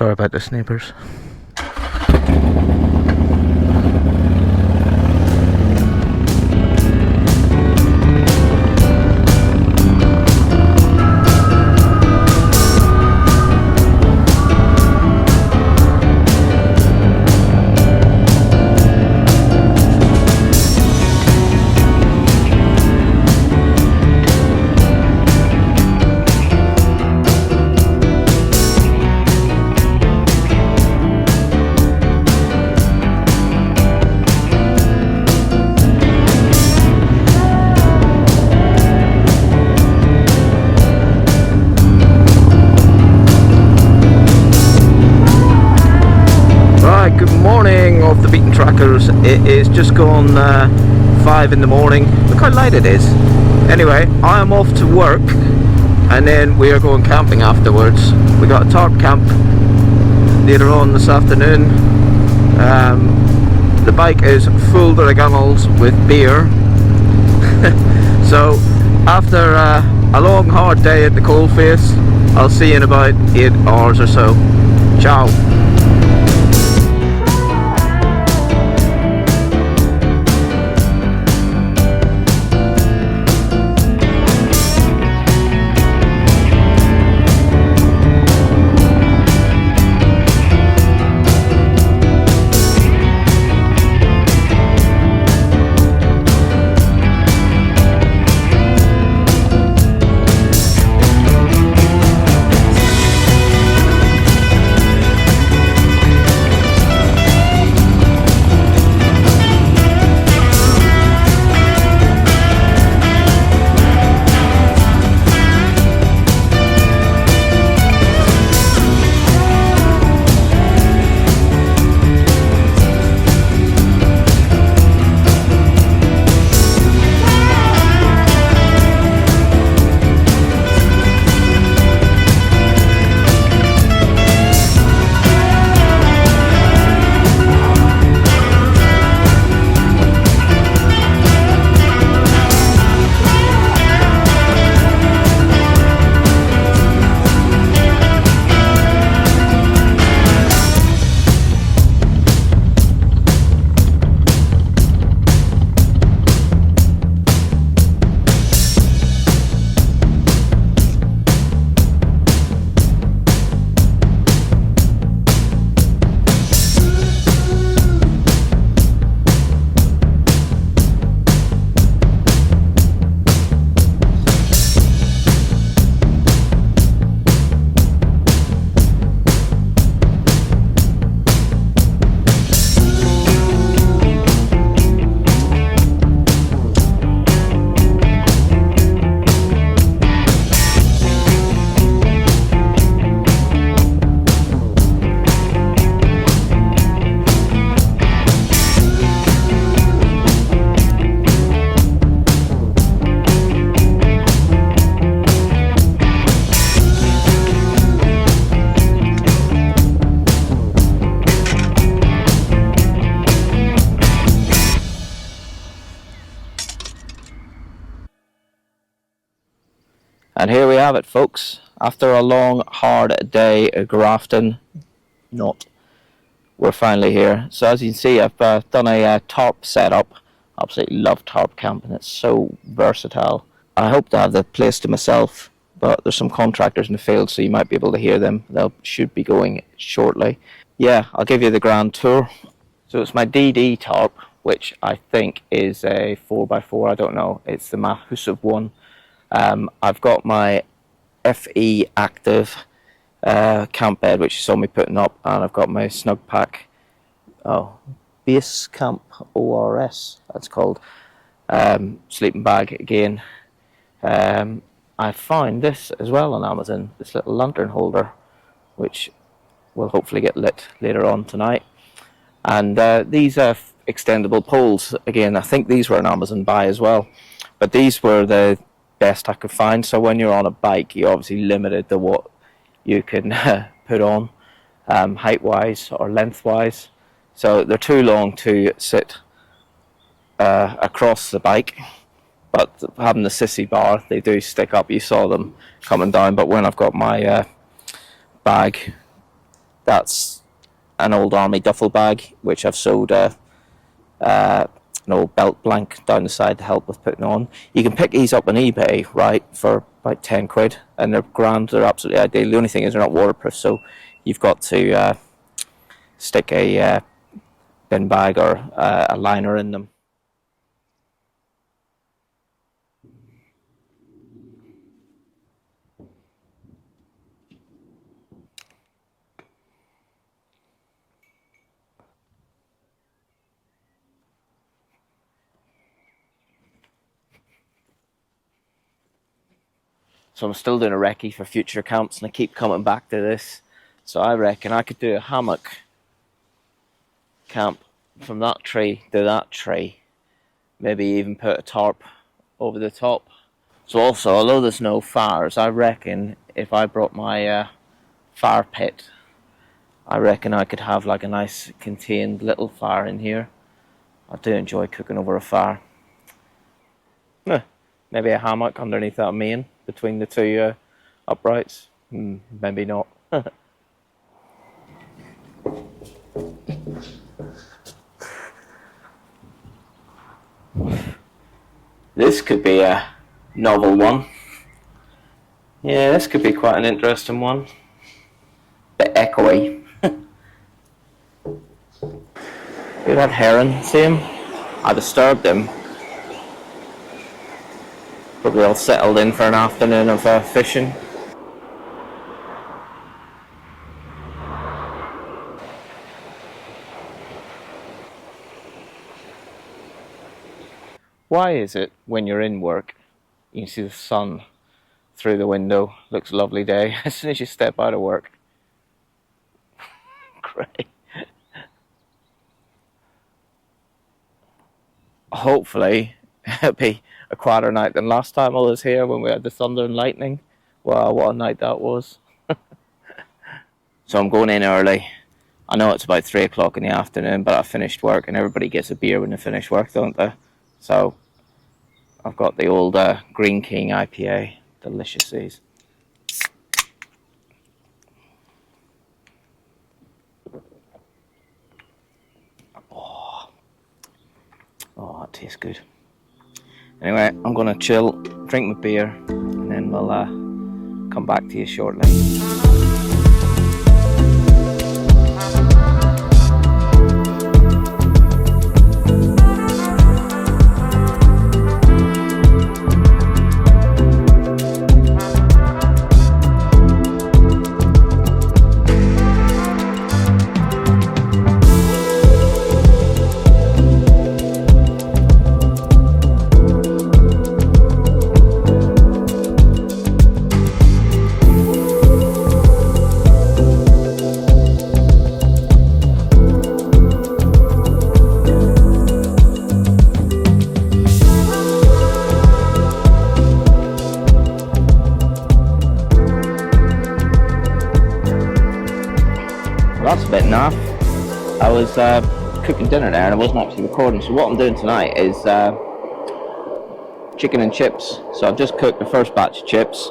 Sorry about this, neighbours. Off the beaten trackers. It is just gone 5 in the morning. Look how light it is. Anyway, I am off to work and then we are going camping afterwards. We got a Tarp camp later on this afternoon. The bike is full to the gunnels with beer. So after a long hard day at the coalface, I'll see you in about 8 hours or so. Ciao. And here we have it, folks. After a long, hard day of grafting, we're finally here. So as you can see, I've done a Tarp setup. Absolutely love Tarp camping. It's so versatile. I hope to have the place to myself, but there's some contractors in the field, so you might be able to hear them. They should be going shortly. Yeah, I'll give you the grand tour. So it's my DD Tarp, which I think is a 4x4. I don't know. It's the Mahusive one. I've got my FE Active camp bed, which you saw me putting up, and I've got my Snugpak Base Camp ORS, that's called, sleeping bag again. I found this as well on Amazon, this little lantern holder, which will hopefully get lit later on tonight. And these are extendable poles. Again, I think these were an Amazon buy as well, but these were the best I could find. So when you're on a bike, you're obviously limited to what you can put on, height wise or length wise. So they're too long to sit across the bike, but having the sissy bar, they do stick up. You saw them coming down, but when I've got my bag That's an old army duffel bag, which I've sewed an old belt blank down the side to help with putting on. You can pick these up on eBay, right, for about 10 quid, and they're grand, they're absolutely ideal. The only thing is they're not waterproof, so you've got to stick a bin bag or a liner in them. So I'm still doing a recce for future camps, and I keep coming back to this. So I reckon I could do a hammock camp from that tree to that tree. Maybe even put a tarp over the top. So also, although there's no fires, I reckon if I brought my fire pit, I reckon I could have like a nice contained little fire in here. I do enjoy cooking over a fire. Maybe a hammock underneath that main between the two uprights. Maybe not. This could be a novel one. Yeah, this could be quite an interesting one. Bit echoey. Look at that heron, see him? I disturbed him. Probably all settled in for an afternoon of fishing. Why is it when you're in work, you can see the sun through the window, looks a lovely day, as soon as you step out of work, great. Hopefully it'll be a quieter night than last time I was here when we had the thunder and lightning. Wow, what a night that was. So I'm going in early. I know it's about 3 o'clock in the afternoon, but I finished work, and everybody gets a beer when they finish work, don't they? So I've got the old Green King IPA. Delicious these. Oh, that tastes good. Anyway, I'm going to chill, drink my beer, and then we'll come back to you shortly. That's a bit naff. I was cooking dinner there and I wasn't actually recording, so what I'm doing tonight is chicken and chips. So I've just cooked the first batch of chips.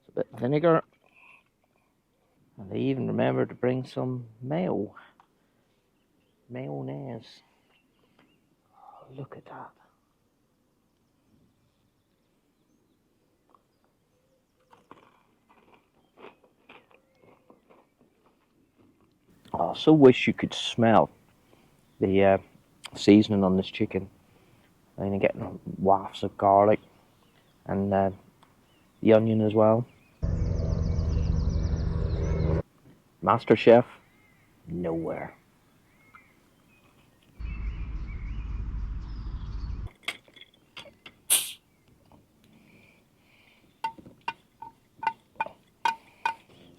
A bit of vinegar. And they even remembered to bring some mayo. Mayonnaise. Oh, look at that. Oh, I so wish you could smell the seasoning on this chicken. I mean, I'm getting wafts of garlic and the onion as well. Master Chef, nowhere.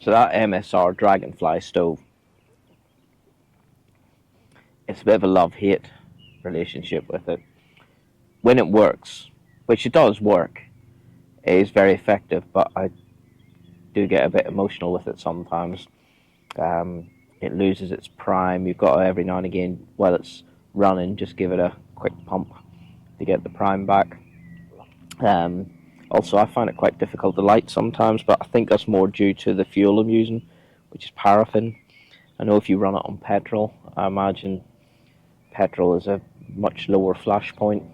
So that MSR Dragonfly stove, it's a bit of a love-hate relationship with it. When it works, which it does work, It is very effective, but I do get a bit emotional with it sometimes. It loses its prime. You've got to, every now and again, while it's running, just give it a quick pump to get the prime back. Also, I find it quite difficult to light sometimes, but I think that's more due to the fuel I'm using, which is paraffin. I know if you run it on petrol, I imagine petrol is a much lower flash point,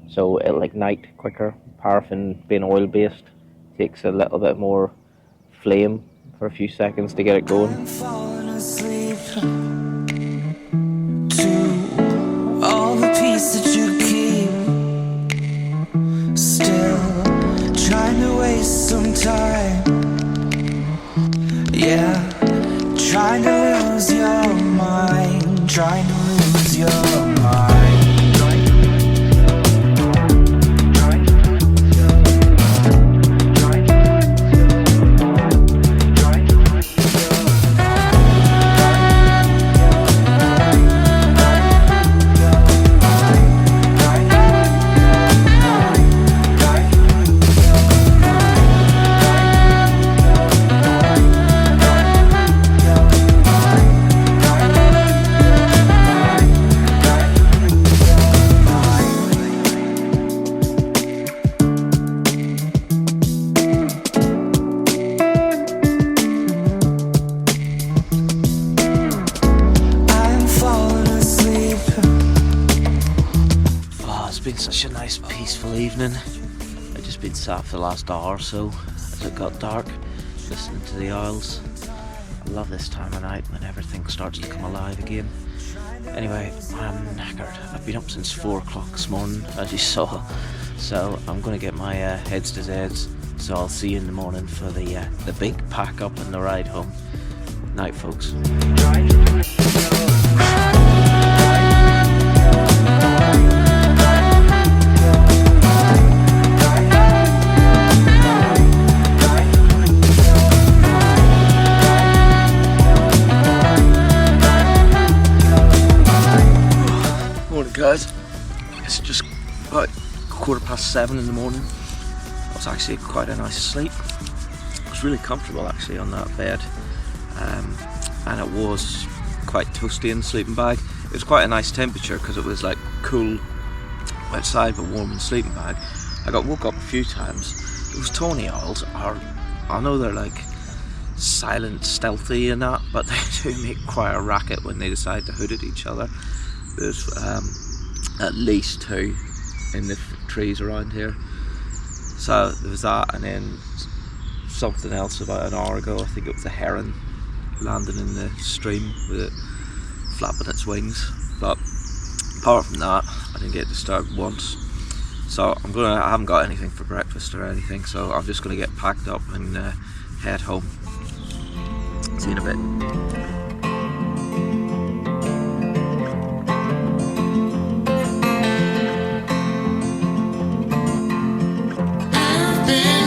so it'll ignite quicker. Paraffin, being oil based, takes a little bit more flame for a few seconds to get it going. I'm falling asleep to all the peace that you keep. Still trying to waste some time. Yeah, trying to lose your mind. Trying to lose your mind. Been such a nice peaceful evening. I've just been sat for the last hour or so as it got dark, listening to the owls. I love this time of night when everything starts to come alive again. Anyway, I'm knackered. I've been up since 4 o'clock this morning, as you saw, so I'm going to get my heads to Zeds, so I'll see you in the morning for the big pack up and the ride home. Night, folks. Guys, it's just about 7:15 in the morning. It was actually quite a nice sleep. I was really comfortable actually on that bed, and it was quite toasty in the sleeping bag. It was quite a nice temperature because it was like cool outside but warm in the sleeping bag. I got woke up a few times. Those tawny owls are, I know they're like silent, stealthy and that, but they do make quite a racket when they decide to hoot at each other. There's at least 2 in the trees around here. So there was that, and then something else about an hour ago. I think it was a heron landing in the stream with it flapping its wings. But apart from that, I didn't get disturbed once. So I haven't got anything for breakfast or anything, so I'm just gonna get packed up and head home. See you in a bit. Been